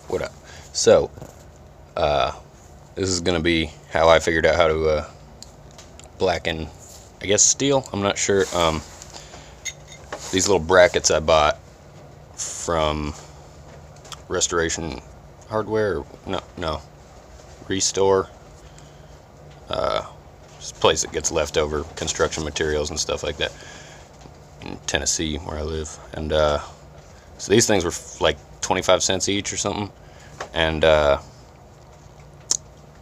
What up? So, this is gonna be how I figured out how to blacken, I guess, steel. I'm not sure. These little brackets I bought from Restoration Hardware. No, Restore. It's a place that gets leftover construction materials and stuff like that in Tennessee, where I live. And so these things were like 25 cents each or something. And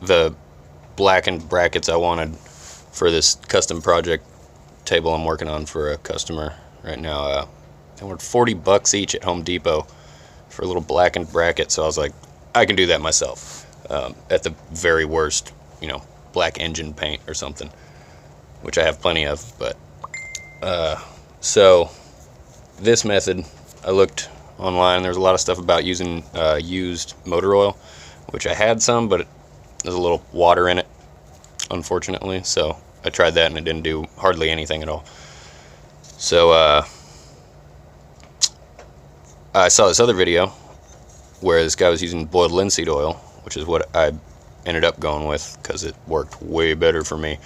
the blackened brackets I wanted for this custom project table I'm working on for a customer right now, they were $40 each at Home Depot for a little blackened bracket. So I was like, I can do that myself, at the very worst, black engine paint or something, which I have plenty of. But so this method, I looked online. There's a lot of stuff about using used motor oil, which I had some, but there's a little water in it, unfortunately. So I tried that and it didn't do hardly anything at all. So I saw this other video where this guy was using boiled linseed oil, which is what I ended up going with because it worked way better for me.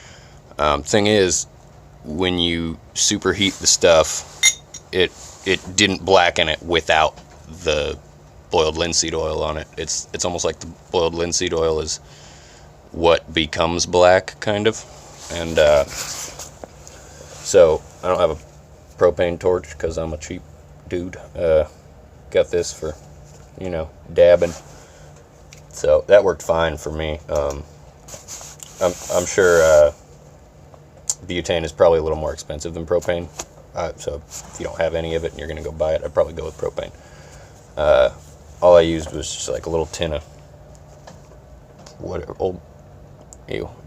Thing is, when you superheat the stuff, it didn't blacken it without the boiled linseed oil on it. It's almost like the boiled linseed oil is what becomes black, kind of. And so I don't have a propane torch because I'm a cheap dude. Got this for, dabbing. So that worked fine for me. I'm sure butane is probably a little more expensive than propane. So if you don't have any of it and you're gonna go buy it, I'd probably go with propane. All I used was just like a little tin of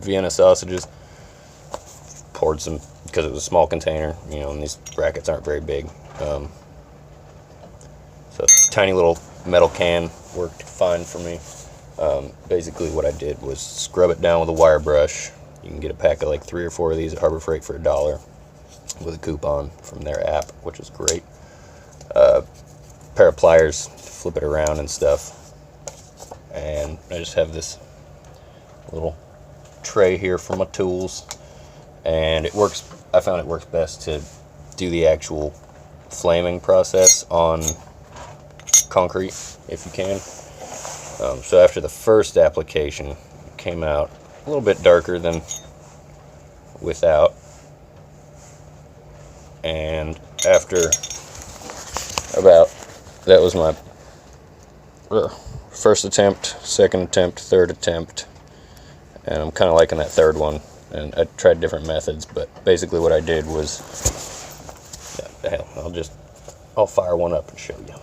Vienna sausages. Poured some, because it was a small container, and these brackets aren't very big. So a tiny little metal can worked fine for me. Basically what I did was scrub it down with a wire brush. You can get a pack of like 3 or 4 of these at Harbor Freight for $1 with a coupon from their app, which is great. Pair of pliers to flip it around and stuff. And I just have this little tray here for my tools. And it works. I found it works best to do the actual flaming process on concrete if you can. So after the first application, it came out a little bit darker than without. And after that was my first attempt, second attempt, third attempt, and I'm kind of liking that third one. And I tried different methods, but basically what I did was, I'll fire one up and show you.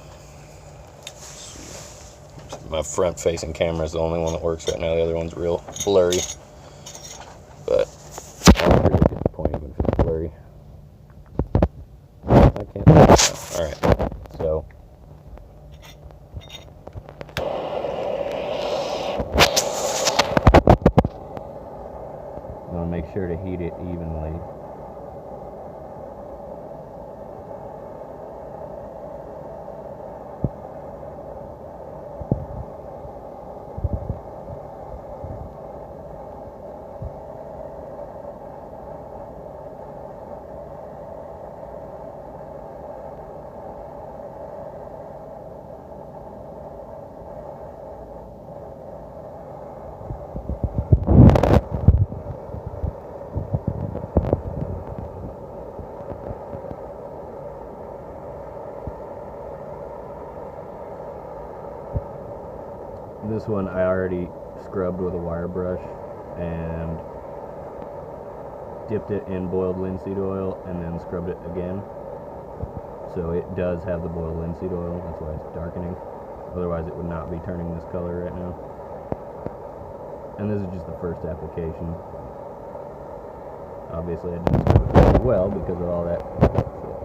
My front-facing camera is the only one that works right now. The other one's real blurry, but I don't really get the point even if it's blurry. I can't. All right, so I'm gonna make sure to heat it evenly. This one I already scrubbed with a wire brush and dipped it in boiled linseed oil and then scrubbed it again. So it does have the boiled linseed oil, that's why it's darkening. Otherwise it would not be turning this color right now. And this is just the first application. Obviously I didn't scrub it very well because of all that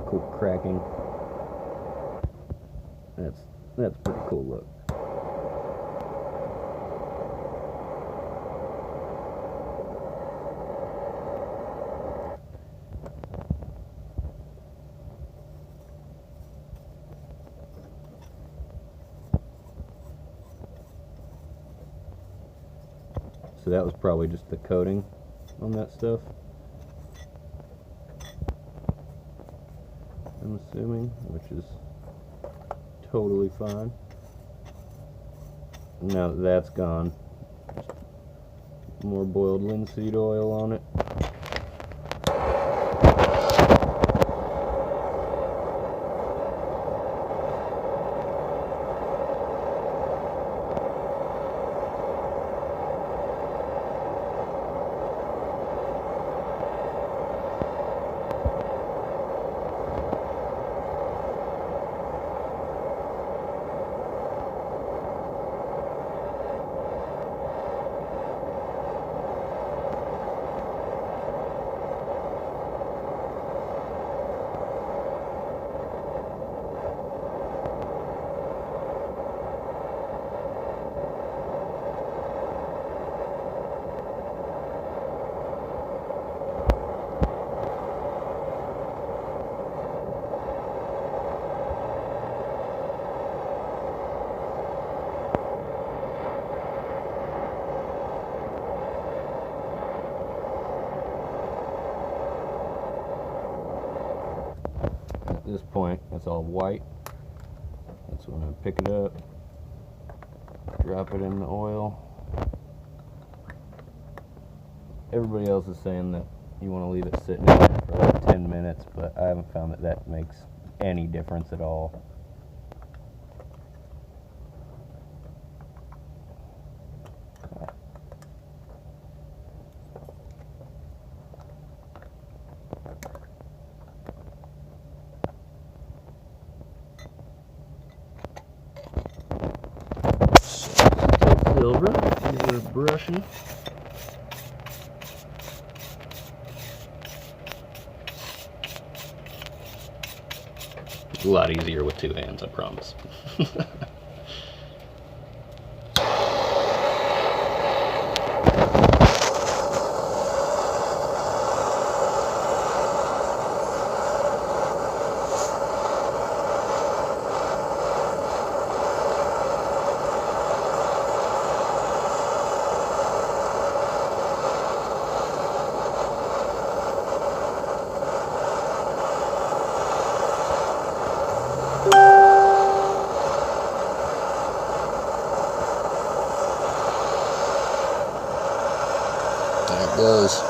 cool cracking. That's a pretty cool look. so that was probably just the coating on that stuff, I'm assuming, which is totally fine. Now that that's gone, just more boiled linseed oil on it. At this point, it's all white. That's when I pick it up, drop it in the oil. Everybody else is saying that you want to leave it sitting in there for like 10 minutes, but I haven't found that that makes any difference at all. Silver, we're brushing. It's a lot easier with two hands, I promise. There it goes.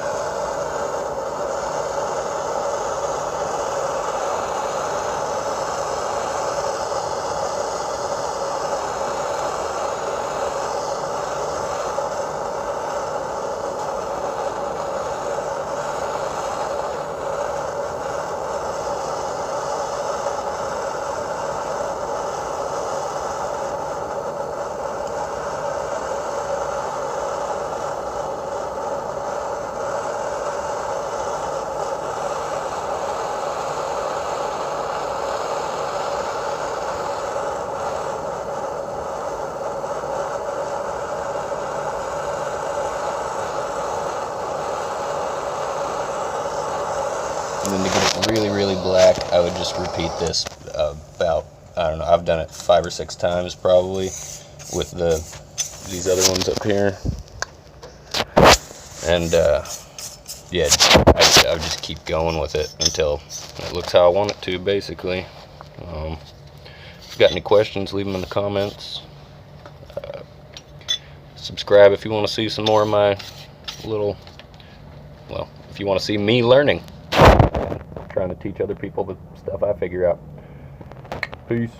And then to get it really, really black, I would just repeat this about, I don't know, I've done it 5 or 6 times probably with these other ones up here. And yeah, I would just keep going with it until it looks how I want it to, basically. If you've got any questions, leave them in the comments. Subscribe if you want to see some more of my little, well, if you want to see me learning. Trying to teach other people the stuff I figure out. Peace.